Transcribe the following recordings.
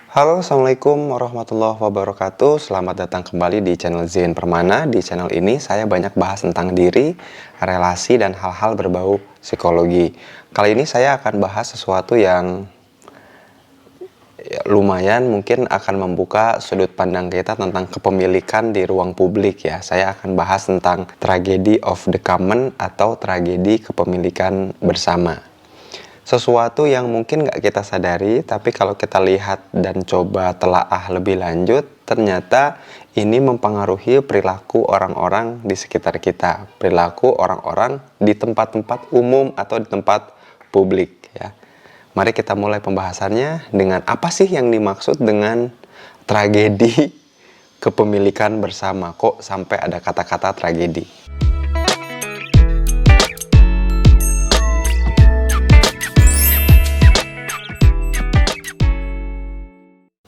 Halo, Assalamualaikum warahmatullahi wabarakatuh. Selamat datang kembali di channel Zain Permana. Di channel ini saya banyak bahas tentang diri, relasi, dan hal-hal berbau psikologi. Kali ini saya akan bahas sesuatu yang lumayan mungkin akan membuka sudut pandang kita tentang kepemilikan di ruang publik ya. Saya akan bahas tentang tragedy of the common atau tragedi kepemilikan bersama. Sesuatu yang mungkin nggak kita sadari, tapi kalau kita lihat dan coba telaah lebih lanjut, ternyata ini mempengaruhi perilaku orang-orang di sekitar kita, perilaku orang-orang di tempat-tempat umum atau di tempat publik ya. Mari kita mulai pembahasannya dengan apa sih yang dimaksud dengan tragedi kepemilikan bersama. Kok sampai ada kata-kata tragedi?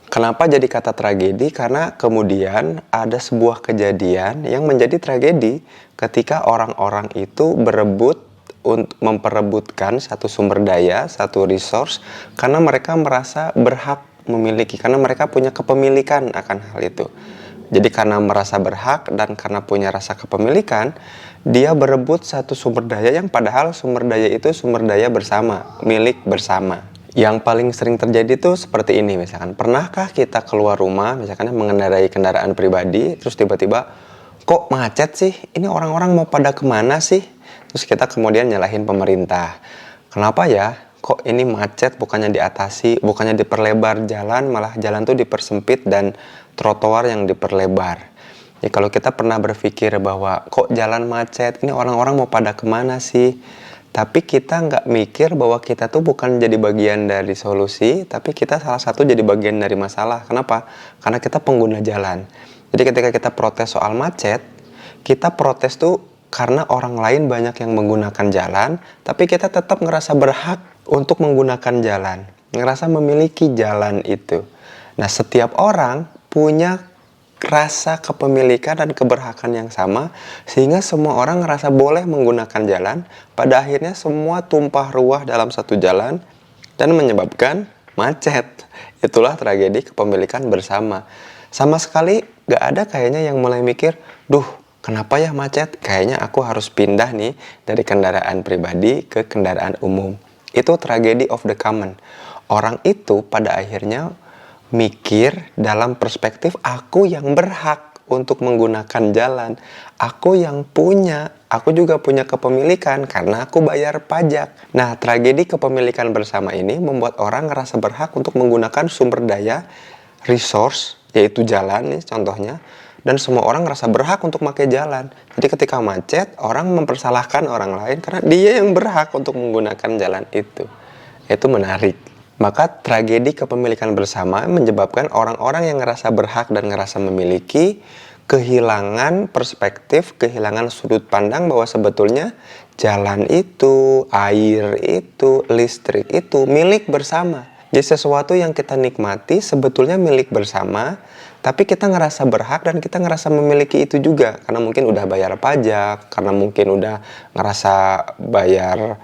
Kenapa jadi kata tragedi? Karena kemudian ada sebuah kejadian yang menjadi tragedi ketika orang-orang itu berebut untuk memperebutkan satu sumber daya, satu resource, karena mereka merasa berhak memiliki, karena mereka punya kepemilikan akan hal itu. Jadi karena merasa berhak dan karena punya rasa kepemilikan, dia berebut satu sumber daya yang padahal sumber daya itu sumber daya bersama, milik bersama. Yang paling sering terjadi tuh seperti ini misalkan. Pernahkah kita keluar rumah misalkan mengendarai kendaraan pribadi, terus tiba-tiba kok macet sih? Ini orang-orang mau pada kemana sih? Terus kita kemudian nyalahin pemerintah. Kenapa ya? Kok ini macet bukannya diatasi, bukannya diperlebar jalan, malah jalan tuh dipersempit dan trotoar yang diperlebar. Ya kalau kita pernah berpikir bahwa kok jalan macet, ini orang-orang mau pada kemana sih? Tapi kita nggak mikir bahwa kita tuh bukan jadi bagian dari solusi, tapi kita salah satu jadi bagian dari masalah. Kenapa? Karena kita pengguna jalan. Jadi ketika kita protes soal macet, kita protes tuh karena orang lain banyak yang menggunakan jalan, tapi kita tetap ngerasa berhak untuk menggunakan jalan, ngerasa memiliki jalan itu. Nah, setiap orang punya rasa kepemilikan dan keberhakan yang sama, sehingga semua orang ngerasa boleh menggunakan jalan. Pada akhirnya semua tumpah ruah dalam satu jalan dan menyebabkan macet. Itulah tragedi kepemilikan bersama. Sama sekali gak ada kayaknya yang mulai mikir, duh kenapa ya macet? Kayaknya aku harus pindah nih dari kendaraan pribadi ke kendaraan umum. Itu tragedy of the common. Orang itu pada akhirnya mikir dalam perspektif aku yang berhak untuk menggunakan jalan, aku yang punya, aku juga punya kepemilikan karena aku bayar pajak. Nah, tragedi kepemilikan bersama ini membuat orang ngerasa berhak untuk menggunakan sumber daya, resource, yaitu jalan nih contohnya, dan semua orang ngerasa berhak untuk pakai jalan. Jadi ketika macet, orang mempersalahkan orang lain karena dia yang berhak untuk menggunakan jalan itu. Itu menarik. Maka tragedi kepemilikan bersama menyebabkan orang-orang yang ngerasa berhak dan ngerasa memiliki kehilangan perspektif, kehilangan sudut pandang bahwa sebetulnya jalan itu, air itu, listrik itu milik bersama. Jadi sesuatu yang kita nikmati sebetulnya milik bersama, tapi kita ngerasa berhak dan kita ngerasa memiliki itu juga. Karena mungkin udah bayar pajak, karena mungkin udah ngerasa bayar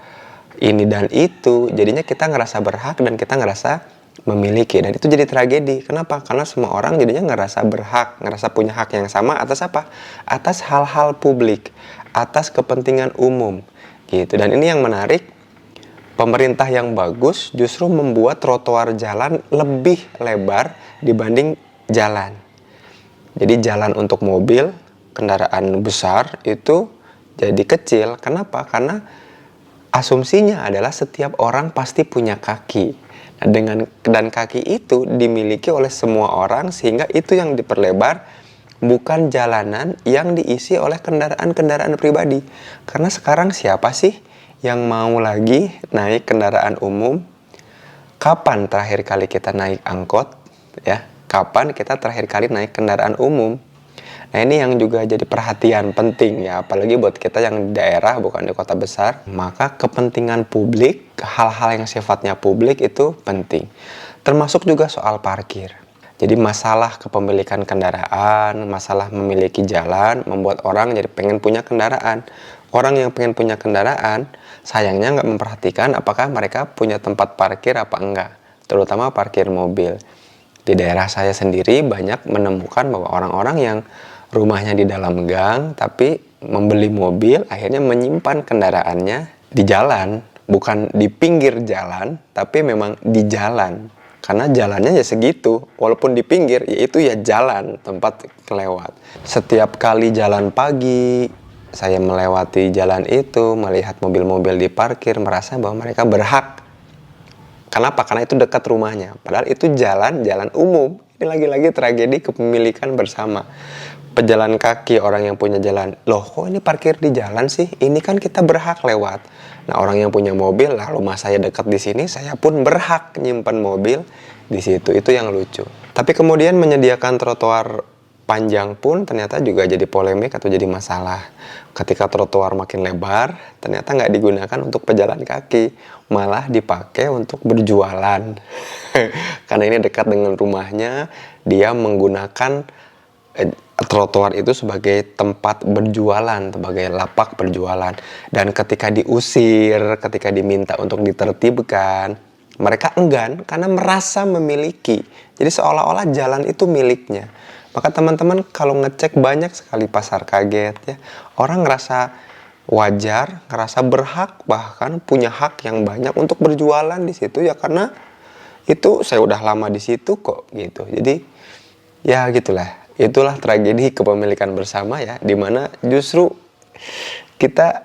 ini dan itu, jadinya kita ngerasa berhak dan kita ngerasa memiliki, dan itu jadi tragedi. Kenapa? Karena semua orang jadinya ngerasa berhak, ngerasa punya hak yang sama atas apa? Atas hal-hal publik, atas kepentingan umum gitu. Dan ini yang menarik, pemerintah yang bagus justru membuat trotoar jalan lebih lebar dibanding jalan. Jadi jalan untuk mobil, kendaraan besar itu jadi kecil. Kenapa? Karena asumsinya adalah setiap orang pasti punya kaki. Nah, dan kaki itu dimiliki oleh semua orang sehingga itu yang diperlebar, bukan jalanan yang diisi oleh kendaraan-kendaraan pribadi. Karena sekarang siapa sih yang mau lagi naik kendaraan umum? Kapan terakhir kali kita naik angkot? Ya, kapan kita terakhir kali naik kendaraan umum? Nah, ini yang juga jadi perhatian penting ya, apalagi buat kita yang di daerah bukan di kota besar. Maka kepentingan publik, hal-hal yang sifatnya publik itu penting. Termasuk juga soal parkir. Jadi masalah kepemilikan kendaraan, masalah memiliki jalan membuat orang jadi pengen punya kendaraan. Orang yang pengen punya kendaraan sayangnya nggak memperhatikan apakah mereka punya tempat parkir apa enggak, terutama parkir mobil. Di daerah saya sendiri banyak menemukan bahwa orang-orang yang rumahnya di dalam gang tapi membeli mobil akhirnya menyimpan kendaraannya di jalan, bukan di pinggir jalan tapi memang di jalan. Karena jalannya ya segitu, walaupun di pinggir yaitu ya jalan, tempat kelewat. Setiap kali jalan pagi saya melewati jalan itu, melihat mobil-mobil diparkir, merasa bahwa mereka berhak. Kenapa? Karena itu dekat rumahnya. Padahal itu jalan umum. Ini lagi-lagi tragedi kepemilikan bersama. Pejalan kaki, orang yang punya jalan. Loh, kok ini parkir di jalan sih? Ini kan kita berhak lewat. Nah, orang yang punya mobil, lah rumah saya dekat di sini, saya pun berhak nyimpan mobil di situ. Itu yang lucu. Tapi kemudian menyediakan trotoar panjang pun ternyata juga jadi polemik atau jadi masalah. Ketika trotoar makin lebar, ternyata nggak digunakan untuk pejalan kaki, malah dipakai untuk berjualan. Karena ini dekat dengan rumahnya, dia menggunakan trotoar itu sebagai tempat berjualan, sebagai lapak berjualan. Dan ketika diusir, ketika diminta untuk ditertibkan, mereka enggan karena merasa memiliki. Jadi seolah-olah jalan itu miliknya. Maka teman-teman kalau ngecek banyak sekali pasar kaget ya. Orang ngerasa wajar, ngerasa berhak, bahkan punya hak yang banyak untuk berjualan di situ ya karena itu saya udah lama di situ kok gitu. Jadi ya gitulah. Itulah tragedi kepemilikan bersama ya, dimana justru kita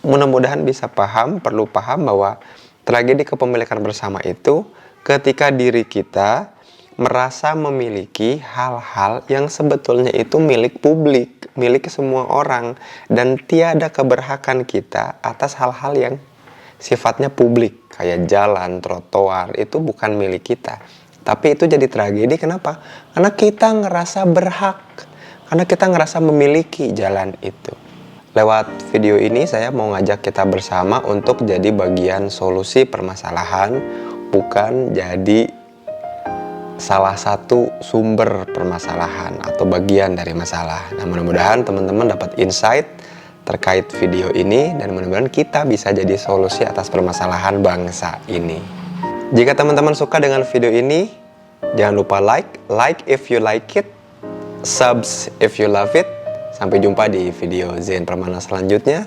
mudah-mudahan bisa paham, perlu paham bahwa tragedi kepemilikan bersama itu ketika diri kita merasa memiliki hal-hal yang sebetulnya itu milik publik, milik semua orang, dan tiada keberhakan kita atas hal-hal yang sifatnya publik, kayak jalan, trotoar, itu bukan milik kita. Tapi itu jadi tragedi, kenapa? Karena kita ngerasa berhak, karena kita ngerasa memiliki jalan itu. Lewat video ini saya mau ngajak kita bersama untuk jadi bagian solusi permasalahan, bukan jadi salah satu sumber permasalahan atau bagian dari masalah. Nah, mudah-mudahan teman-teman dapat insight terkait video ini dan mudah-mudahan kita bisa jadi solusi atas permasalahan bangsa ini. Jika teman-teman suka dengan video ini, jangan lupa like if you like it, subs if you love it. Sampai jumpa di video Zain Permana selanjutnya.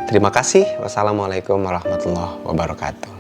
Terima kasih. Wassalamualaikum warahmatullahi wabarakatuh.